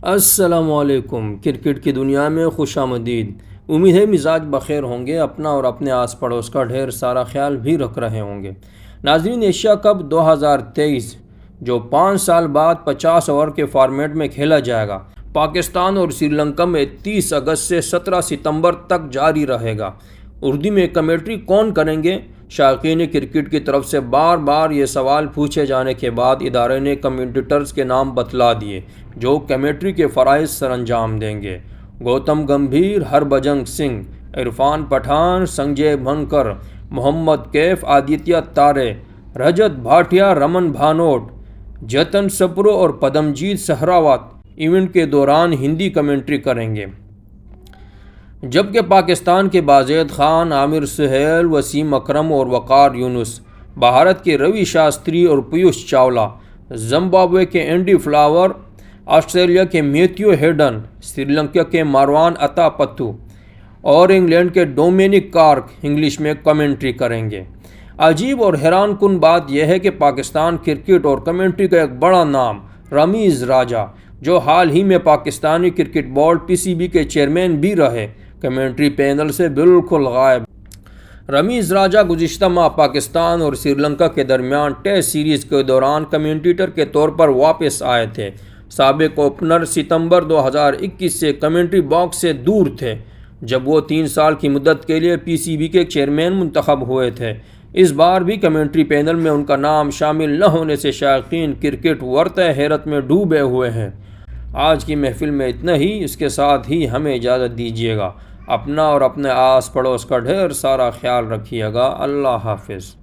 السلام علیکم۔ کرکٹ کی دنیا میں خوش آمدید۔ امید ہے مزاج بخیر ہوں گے، اپنا اور اپنے آس پڑوس کا ڈھیر سارا خیال بھی رکھ رہے ہوں گے۔ ناظرین، ایشیا کپ 2023 جو 5 سال بعد 50 اوور کے فارمیٹ میں کھیلا جائے گا، پاکستان اور سری لنکا میں 30 اگست سے 17 ستمبر تک جاری رہے گا۔ اردو میں کمنٹری کون کریں گے؟ شائقین کرکٹ کی طرف سے بار بار یہ سوال پوچھے جانے کے بعد ادارے نے کمنٹیٹرز کے نام بتلا دیے جو کمنٹری کے فرائض سر انجام دیں گے۔ گوتم گمبھیر، ہربھجن سنگھ، عرفان پٹھان، سنجے بھنکر، محمد کیف، آدتیہ تارے، رجت بھاٹیا، رمن بھانوٹ، جتن سپرو اور پدمجیت سہراوت ایونٹ کے دوران ہندی کمنٹری کریں گے، جبکہ پاکستان کے بازید خان، عامر سہیل، وسیم اکرم اور وقار یونس، بھارت کے روی شاستری اور پیوش چاولہ، زمبابوے کے اینڈی فلاور، آسٹریلیا کے میتھیو ہیڈن، سری لنکا کے ماروان اتاپتو اور انگلینڈ کے ڈومینک کارک انگلش میں کمنٹری کریں گے۔ عجیب اور حیران کن بات یہ ہے کہ پاکستان کرکٹ اور کمنٹری کا ایک بڑا نام رمیز راجہ، جو حال ہی میں پاکستانی کرکٹ بورڈ PCB کے چیئرمین بھی رہے، کمنٹری پینل سے بالکل غائب۔ رمیز راجہ گزشتہ ماہ پاکستان اور سری لنکا کے درمیان ٹیسٹ سیریز کے دوران کمنٹیٹر کے طور پر واپس آئے تھے۔ سابق اوپنر ستمبر 2021 سے کمنٹری باکس سے دور تھے، جب وہ 3 سال کی مدت کے لیے PCB کے چیئرمین منتخب ہوئے تھے۔ اس بار بھی کمنٹری پینل میں ان کا نام شامل نہ ہونے سے شائقین کرکٹ ورطۂ حیرت میں ڈوبے ہوئے ہیں۔ آج کی محفل میں اتنا ہی، اس کے ساتھ ہی ہمیں اجازت دیجیے گا۔ اپنا اور اپنے آس پڑوس کا ڈھیر سارا خیال رکھیے گا۔ اللہ حافظ۔